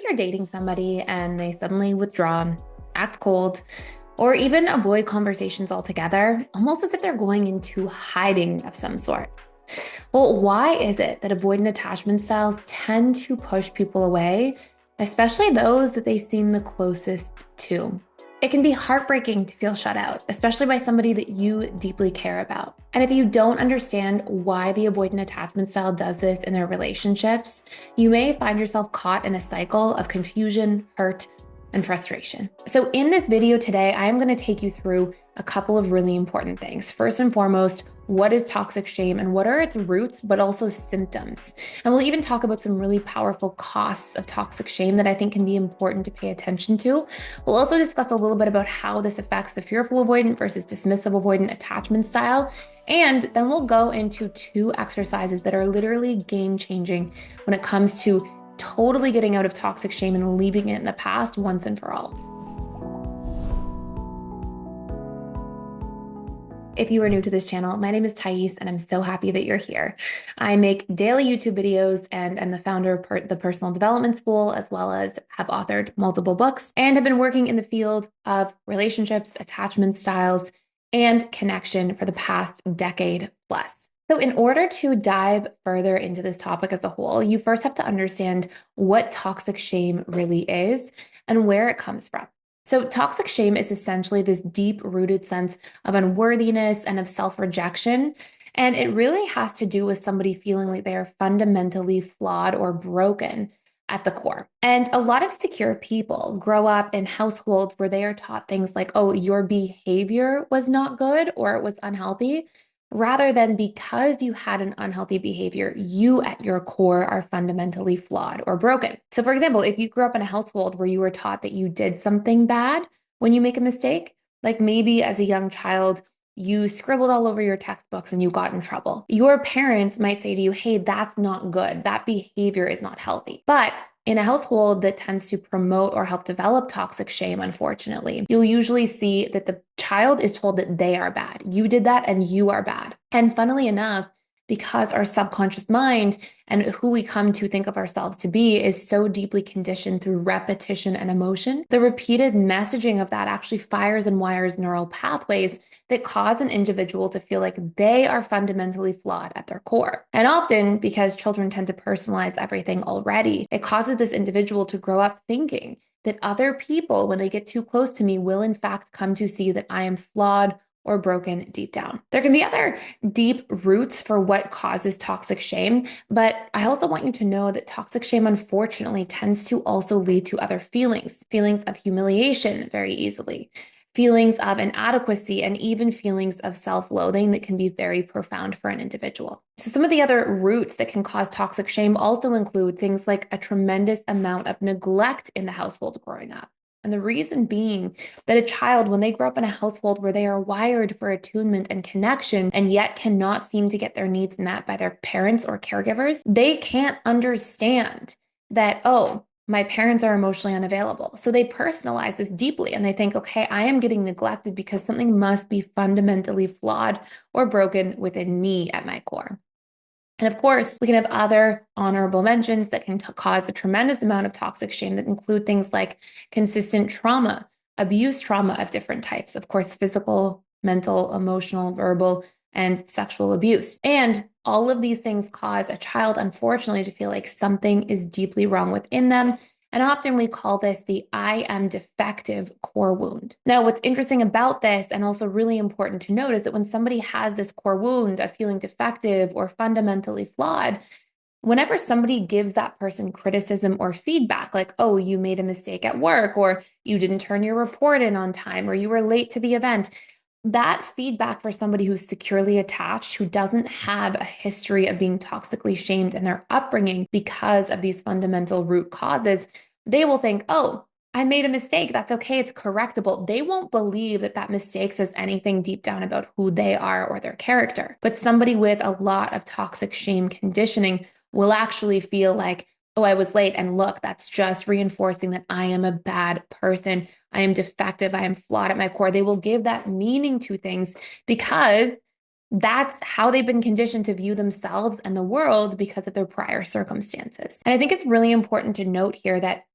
you're dating somebody and they suddenly withdraw, act cold, or even avoid conversations altogether, almost as if they're going into hiding of some sort. Well, why is it that avoidant attachment styles tend to push people away, especially those that they seem the closest to? It can be heartbreaking to feel shut out, especially by somebody that you deeply care about. And if you don't understand why the avoidant attachment style does this in their relationships, you may find yourself caught in a cycle of confusion, hurt, and frustration. So in this video today, I am going to take you through a couple of really important things. First and foremost, what is toxic shame and what are its roots, but also symptoms? And we'll even talk about some really powerful costs of toxic shame that I think can be important to pay attention to. We'll also discuss a little bit about how this affects the fearful avoidant versus dismissive avoidant attachment style. And then we'll go into 2 exercises that are literally game-changing when it comes to totally getting out of toxic shame and leaving it in the past once and for all. If you are new to this channel, my name is Thais, and I'm so happy that you're here. I make daily YouTube videos and am the founder of the Personal Development School, as well as have authored multiple books and have been working in the field of relationships, attachment styles, and connection for the past decade plus. So in order to dive further into this topic as a whole, you first have to understand what toxic shame really is and where it comes from. So toxic shame is essentially this deep-rooted sense of unworthiness and of self-rejection. And it really has to do with somebody feeling like they are fundamentally flawed or broken at the core. And a lot of secure people grow up in households where they are taught things like, oh, your behavior was not good or it was unhealthy, rather than because you had an unhealthy behavior, you at your core are fundamentally flawed or broken. So for example, if you grew up in a household where you were taught that you did something bad when you make a mistake, like maybe as a young child, you scribbled all over your textbooks and you got in trouble. Your parents might say to you, hey, that's not good. That behavior is not healthy. But in a household that tends to promote or help develop toxic shame, unfortunately, you'll usually see that the child is told that they are bad. You did that and you are bad. And funnily enough, because our subconscious mind and who we come to think of ourselves to be is so deeply conditioned through repetition and emotion, the repeated messaging of that actually fires and wires neural pathways that cause an individual to feel like they are fundamentally flawed at their core. And often, because children tend to personalize everything already, it causes this individual to grow up thinking that other people, when they get too close to me, will in fact come to see that I am flawed or broken deep down. There can be other deep roots for what causes toxic shame, but I also want you to know that toxic shame, unfortunately, tends to also lead to other feelings of humiliation very easily, feelings of inadequacy, and even feelings of self-loathing that can be very profound for an individual. So some of the other roots that can cause toxic shame also include things like a tremendous amount of neglect in the household growing up. And the reason being that a child, when they grow up in a household where they are wired for attunement and connection and yet cannot seem to get their needs met by their parents or caregivers, they can't understand that, oh, my parents are emotionally unavailable. So they personalize this deeply and they think, okay, I am getting neglected because something must be fundamentally flawed or broken within me at my core. And of course, we can have other honorable mentions that can cause a tremendous amount of toxic shame that include things like consistent trauma, abuse trauma of different types, of course, physical, mental, emotional, verbal, and sexual abuse. And all of these things cause a child, unfortunately, to feel like something is deeply wrong within them. And often we call this the I am defective core wound. Now, what's interesting about this, and also really important to note, is that when somebody has this core wound of feeling defective or fundamentally flawed, whenever somebody gives that person criticism or feedback, like, oh, you made a mistake at work, or you didn't turn your report in on time, or you were late to the event, that feedback for somebody who's securely attached, who doesn't have a history of being toxically shamed in their upbringing because of these fundamental root causes, they will think, oh, I made a mistake. That's okay. It's correctable. They won't believe that that mistake says anything deep down about who they are or their character. But somebody with a lot of toxic shame conditioning will actually feel like, oh, I was late. And look, that's just reinforcing that I am a bad person. I am defective. I am flawed at my core. They will give that meaning to things because that's how they've been conditioned to view themselves and the world because of their prior circumstances. And I think it's really important to note here that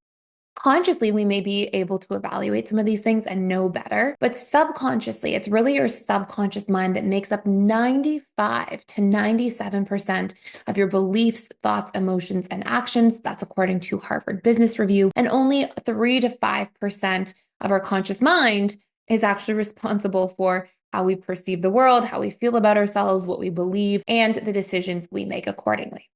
Consciously, we may be able to evaluate some of these things and know better, but subconsciously, it's really your subconscious mind that makes up 95 to 97% of your beliefs, thoughts, emotions, and actions. That's according to Harvard Business Review. And only 3 to 5% of our conscious mind is actually responsible for how we perceive the world, how we feel about ourselves, what we believe, and the decisions we make accordingly.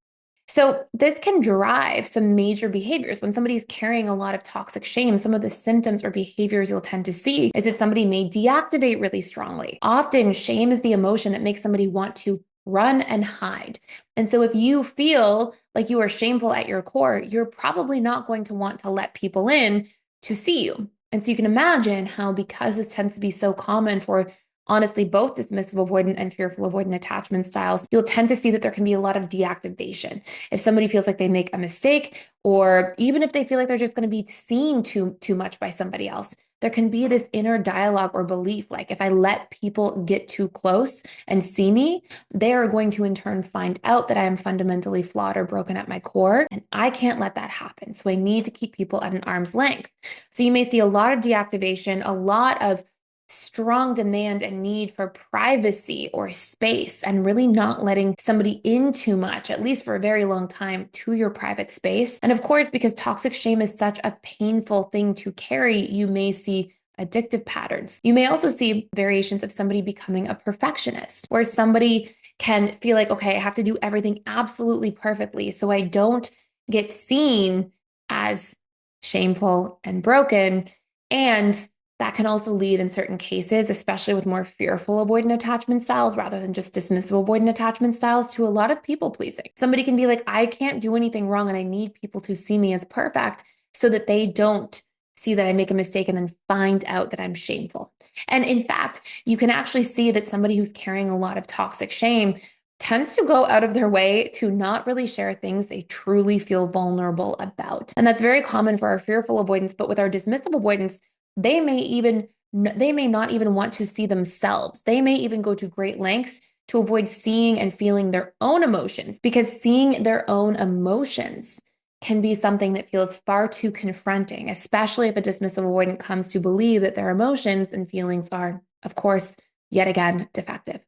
So this can drive some major behaviors. When somebody's carrying a lot of toxic shame, some of the symptoms or behaviors you'll tend to see is that somebody may deactivate really strongly. Often shame is the emotion that makes somebody want to run and hide. And so if you feel like you are shameful at your core, you're probably not going to want to let people in to see you. And so you can imagine how, because this tends to be so common for honestly, both dismissive avoidant and fearful avoidant attachment styles, you'll tend to see that there can be a lot of deactivation. If somebody feels like they make a mistake, or even if they feel like they're just going to be seen too much by somebody else, there can be this inner dialogue or belief, like if I let people get too close and see me, they are going to in turn find out that I am fundamentally flawed or broken at my core, and I can't let that happen. So I need to keep people at an arm's length. So you may see a lot of deactivation, a lot of strong demand and need for privacy or space, and really not letting somebody in too much, at least for a very long time, to your private space. And of course, because toxic shame is such a painful thing to carry, you may see addictive patterns. You may also see variations of somebody becoming a perfectionist, where somebody can feel like, okay, I have to do everything absolutely perfectly so I don't get seen as shameful and broken. And that can also lead in certain cases, especially with more fearful avoidant attachment styles rather than just dismissive avoidant attachment styles, to a lot of people pleasing. Somebody can be like, I can't do anything wrong and I need people to see me as perfect so that they don't see that I make a mistake and then find out that I'm shameful. And in fact, you can actually see that somebody who's carrying a lot of toxic shame tends to go out of their way to not really share things they truly feel vulnerable about. And that's very common for our fearful avoidance, but with our dismissive avoidance, they may not even want to see themselves. They may even go to great lengths to avoid seeing and feeling their own emotions, because seeing their own emotions can be something that feels far too confronting, especially if a dismissive avoidant comes to believe that their emotions and feelings are, of course, yet again, defective.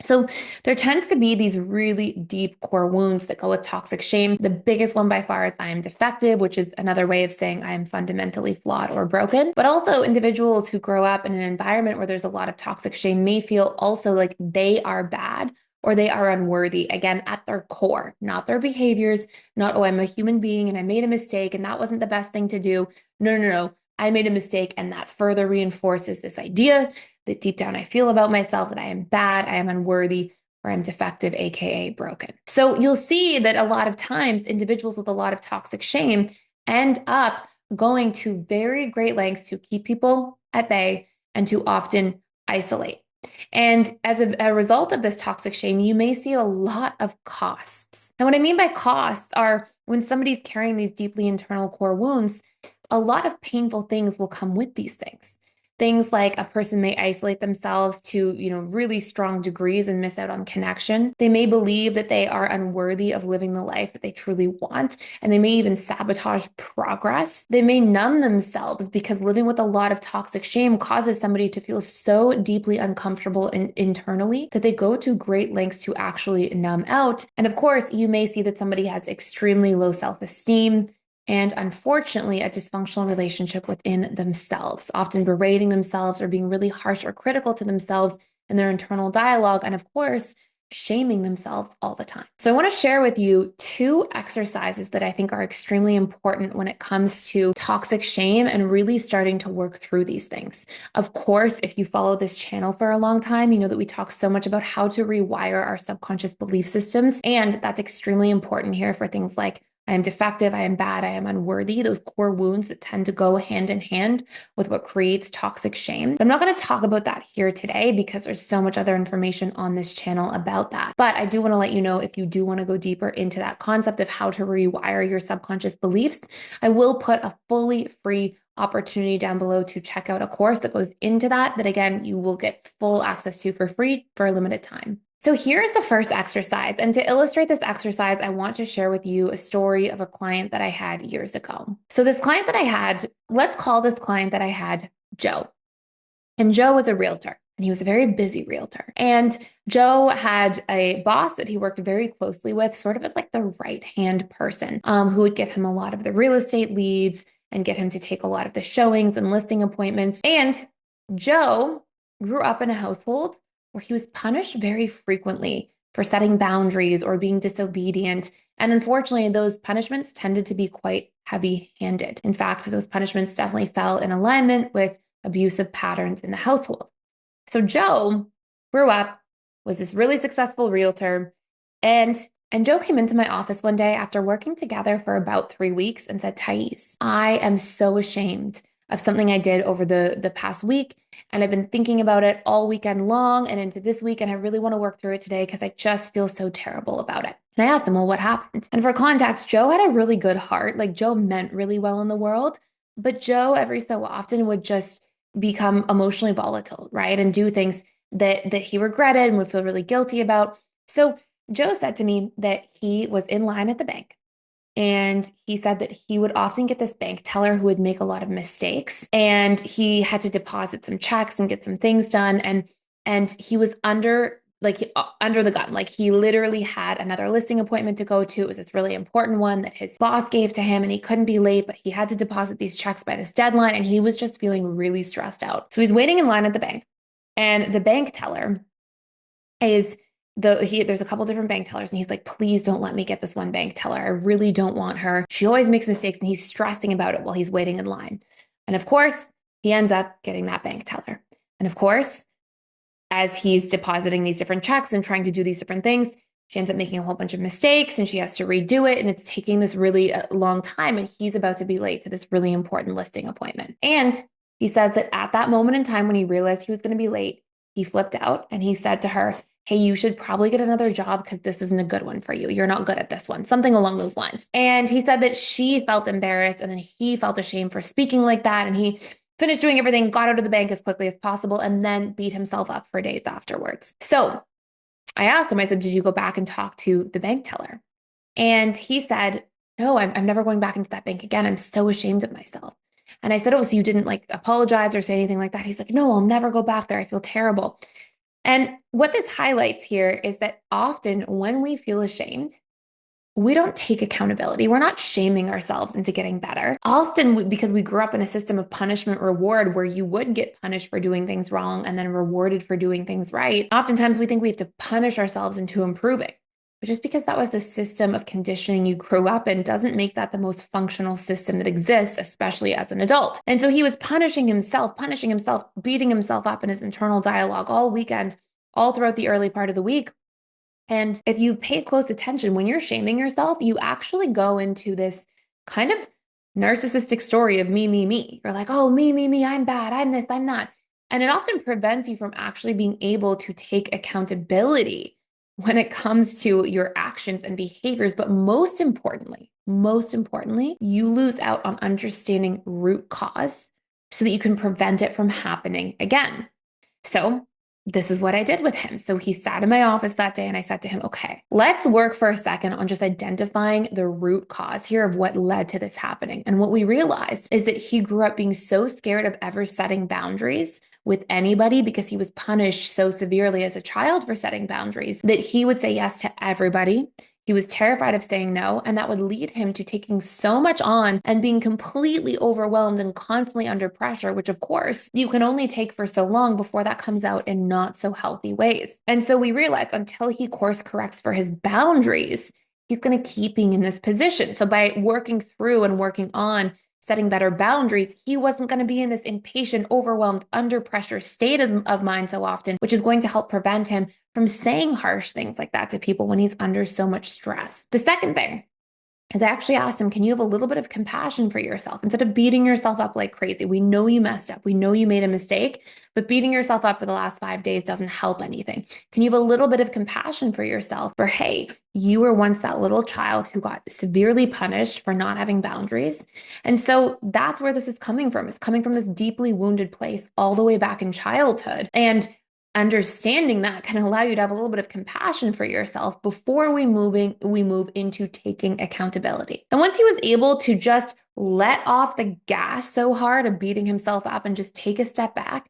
So there tends to be these really deep core wounds that go with toxic shame. The biggest one by far is I am defective, which is another way of saying I am fundamentally flawed or broken. But also individuals who grow up in an environment where there's a lot of toxic shame may feel also like they are bad or they are unworthy, again, at their core, not their behaviors, not, oh, I'm a human being and I made a mistake and that wasn't the best thing to do. No. I made a mistake, and that further reinforces this idea that deep down I feel about myself that I am bad, I am unworthy, or I'm defective, AKA broken. So you'll see that a lot of times individuals with a lot of toxic shame end up going to very great lengths to keep people at bay and to often isolate. And as a result of this toxic shame, you may see a lot of costs. And what I mean by costs are when somebody's carrying these deeply internal core wounds, a lot of painful things will come with these things. Things like a person may isolate themselves to, really strong degrees and miss out on connection. They may believe that they are unworthy of living the life that they truly want, and they may even sabotage progress. They may numb themselves because living with a lot of toxic shame causes somebody to feel so deeply uncomfortable internally that they go to great lengths to actually numb out. And of course, you may see that somebody has extremely low self-esteem, and unfortunately, a dysfunctional relationship within themselves, often berating themselves or being really harsh or critical to themselves in their internal dialogue, and of course, shaming themselves all the time. So I want to share with you 2 exercises that I think are extremely important when it comes to toxic shame and really starting to work through these things. Of course, if you follow this channel for a long time, you know that we talk so much about how to rewire our subconscious belief systems, and that's extremely important here for things like I am defective, I am bad, I am unworthy, those core wounds that tend to go hand in hand with what creates toxic shame. But I'm not going to talk about that here today because there's so much other information on this channel about that. But I do want to let you know, if you do want to go deeper into that concept of how to rewire your subconscious beliefs, I will put a fully free opportunity down below to check out a course that goes into that again, you will get full access to for free for a limited time. So here's the first exercise. And to illustrate this exercise, I want to share with you a story of a client that I had years ago. So this client that I had, let's call this client that I had Joe. And Joe was a realtor, and he was a very busy realtor. And Joe had a boss that he worked very closely with, sort of as like the right-hand person, who would give him a lot of the real estate leads and get him to take a lot of the showings and listing appointments. And Joe grew up in a household where he was punished very frequently for setting boundaries or being disobedient. And unfortunately, those punishments tended to be quite heavy-handed. In fact, those punishments definitely fell in alignment with abusive patterns in the household. So Joe grew up, was this really successful realtor, and Joe came into my office one day after working together for about 3 weeks and said, Thais, I am so ashamed of something I did over the past week. And I've been thinking about it all weekend long and into this week. And I really want to work through it today because I just feel so terrible about it. And I asked him, well, what happened? And for context, Joe had a really good heart. Like Joe meant really well in the world, but Joe every so often would just become emotionally volatile, right? And do things that he regretted and would feel really guilty about. So Joe said to me that he was in line at the bank. And he said that he would often get this bank teller who would make a lot of mistakes. And he had to deposit some checks and get some things done. And he was under the gun. Like he literally had another listing appointment to go to. It was this really important one that his boss gave to him and he couldn't be late, but he had to deposit these checks by this deadline. And he was just feeling really stressed out. So he's waiting in line at the bank. And the bank teller is there's a couple different bank tellers and he's like, please don't let me get this one bank teller. I really don't want her. She always makes mistakes and he's stressing about it while he's waiting in line. And of course, he ends up getting that bank teller. And of course, as he's depositing these different checks and trying to do these different things, she ends up making a whole bunch of mistakes and she has to redo it. And it's taking this really long time. And he's about to be late to this really important listing appointment. And he says that at that moment in time, when he realized he was going to be late, he flipped out and he said to her, hey, you should probably get another job because this isn't a good one for you. You're not good at this one, something along those lines. And he said that she felt embarrassed and then he felt ashamed for speaking like that. And he finished doing everything, got out of the bank as quickly as possible, and then beat himself up for days afterwards. So I asked him, I said, did you go back and talk to the bank teller? And he said, no, I'm never going back into that bank again. I'm so ashamed of myself. And I said, oh, so you didn't like apologize or say anything like that? He's like, no, I'll never go back there. I feel terrible. And what this highlights here is that often when we feel ashamed, we don't take accountability. We're not shaming ourselves into getting better. Often because we grew up in a system of punishment reward where you would get punished for doing things wrong and then rewarded for doing things right. Oftentimes we think we have to punish ourselves into improving. But just because that was the system of conditioning you grew up in doesn't make that the most functional system that exists, especially as an adult. And so he was punishing himself, beating himself up in his internal dialogue all weekend, all throughout the early part of the week. And if you pay close attention, when you're shaming yourself, you actually go into this kind of narcissistic story of me, me, me. You're like, oh, me, I'm bad, I'm this, I'm that. And it often prevents you from actually being able to take accountability when it comes to your actions and behaviors. But most importantly, you lose out on understanding root cause so that you can prevent it from happening again. So this is what I did with him. So he sat in my office that day and I said to him, okay, let's work for a second on just identifying the root cause here of what led to this happening. And what we realized is that he grew up being so scared of ever setting boundaries with anybody because he was punished so severely as a child for setting boundaries that he would say yes to everybody. He was terrified of saying no, and that would lead him to taking so much on and being completely overwhelmed and constantly under pressure, which of course you can only take for so long before that comes out in not so healthy ways. And so we realized until he course corrects for his boundaries, he's going to keep being in this position. So by working through and working on setting better boundaries, he wasn't going to be in this impatient, overwhelmed, under pressure state of mind so often, which is going to help prevent him from saying harsh things like that to people when he's under so much stress. The second thing is I actually asked him, can you have a little bit of compassion for yourself instead of beating yourself up like crazy? We know you messed up. We know you made a mistake, but beating yourself up for the last 5 days doesn't help anything. Can you have a little bit of compassion for yourself for, hey, you were once that little child who got severely punished for not having boundaries. And so that's where this is coming from. It's coming from this deeply wounded place all the way back in childhood. And understanding that can allow you to have a little bit of compassion for yourself before we move into taking accountability. And once he was able to just let off the gas so hard of beating himself up and just take a step back,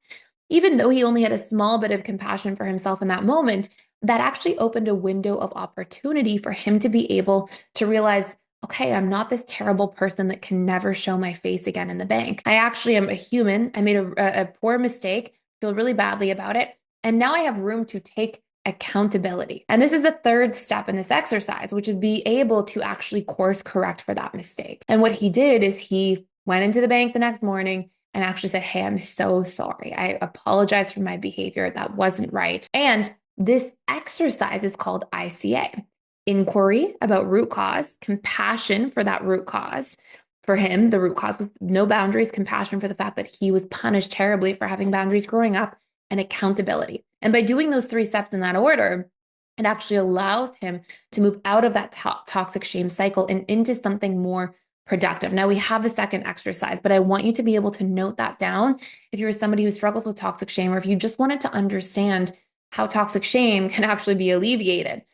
even though he only had a small bit of compassion for himself in that moment, that actually opened a window of opportunity for him to be able to realize, okay, I'm not this terrible person that can never show my face again in the bank. I actually am a human. I made a poor mistake, feel really badly about it. And now I have room to take accountability. And this is the third step in this exercise, which is be able to actually course correct for that mistake. And what he did is he went into the bank the next morning and actually said, hey, I'm so sorry. I apologize for my behavior. That wasn't right. And this exercise is called ICA. Inquiry about root cause, compassion for that root cause. For him, the root cause was no boundaries, compassion for the fact that he was punished terribly for having boundaries growing up, and accountability. And by doing those three steps in that order, it actually allows him to move out of that toxic shame cycle and into something more productive. Now, we have a second exercise, but I want you to be able to note that down if you're somebody who struggles with toxic shame, or if you just wanted to understand how toxic shame can actually be alleviated.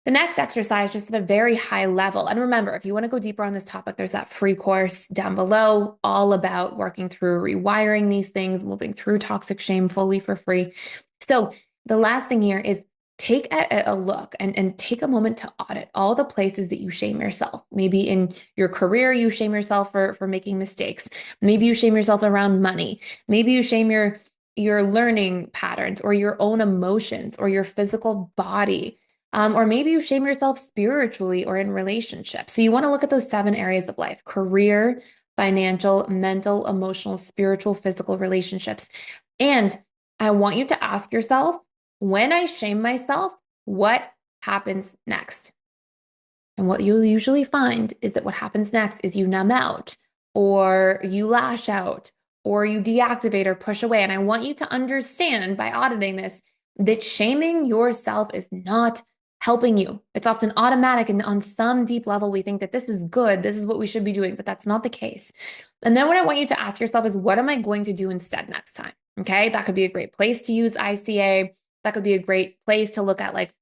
The next exercise, just at a very high level. And remember, if you want to go deeper on this topic, there's that free course down below, all about working through rewiring these things, moving through toxic shame fully for free. So the last thing here is take a look and take a moment to audit all the places that you shame yourself. Maybe in your career, you shame yourself for making mistakes. Maybe you shame yourself around money. Maybe you shame your learning patterns or your own emotions or your physical body. Or maybe you shame yourself spiritually or in relationships. So you want to look at those 7 areas of life: career, financial, mental, emotional, spiritual, physical, relationships. And I want you to ask yourself, when I shame myself, what happens next? And what you'll usually find is that what happens next is you numb out, or you lash out, or you deactivate or push away. And I want you to understand by auditing this that shaming yourself is not helping you. It's often automatic. And on some deep level, we think that this is good. This is what we should be doing, but that's not the case. And then what I want you to ask yourself is, what am I going to do instead next time? Okay. That could be a great place to use ICA. That could be a great place to look at, like,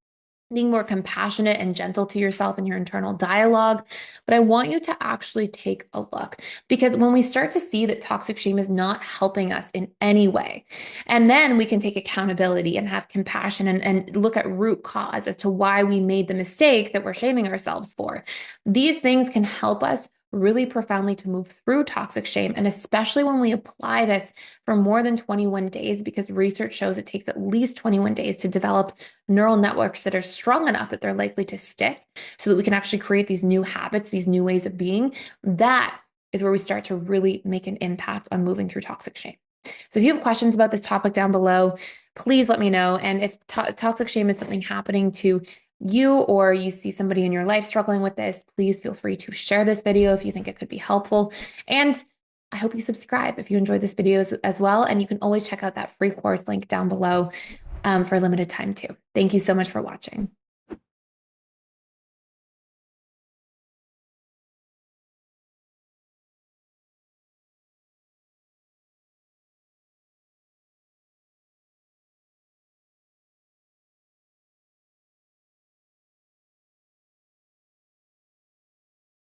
being more compassionate and gentle to yourself in your internal dialogue. But I want you to actually take a look, because when we start to see that toxic shame is not helping us in any way, and then we can take accountability and have compassion and look at root cause as to why we made the mistake that we're shaming ourselves for. These things can help us really profoundly to move through toxic shame. And especially when we apply this for more than 21 days, because research shows it takes at least 21 days to develop neural networks that are strong enough that they're likely to stick, so that we can actually create these new habits, these new ways of being. That is where we start to really make an impact on moving through toxic shame. So if you have questions about this topic down below, please let me know. And if toxic shame is something happening to you, or you see somebody in your life struggling with this, please feel free to share this video if you think it could be helpful. And I hope you subscribe if you enjoyed this video as well. And you can always check out that free course link down below for a limited time too. Thank you so much for watching.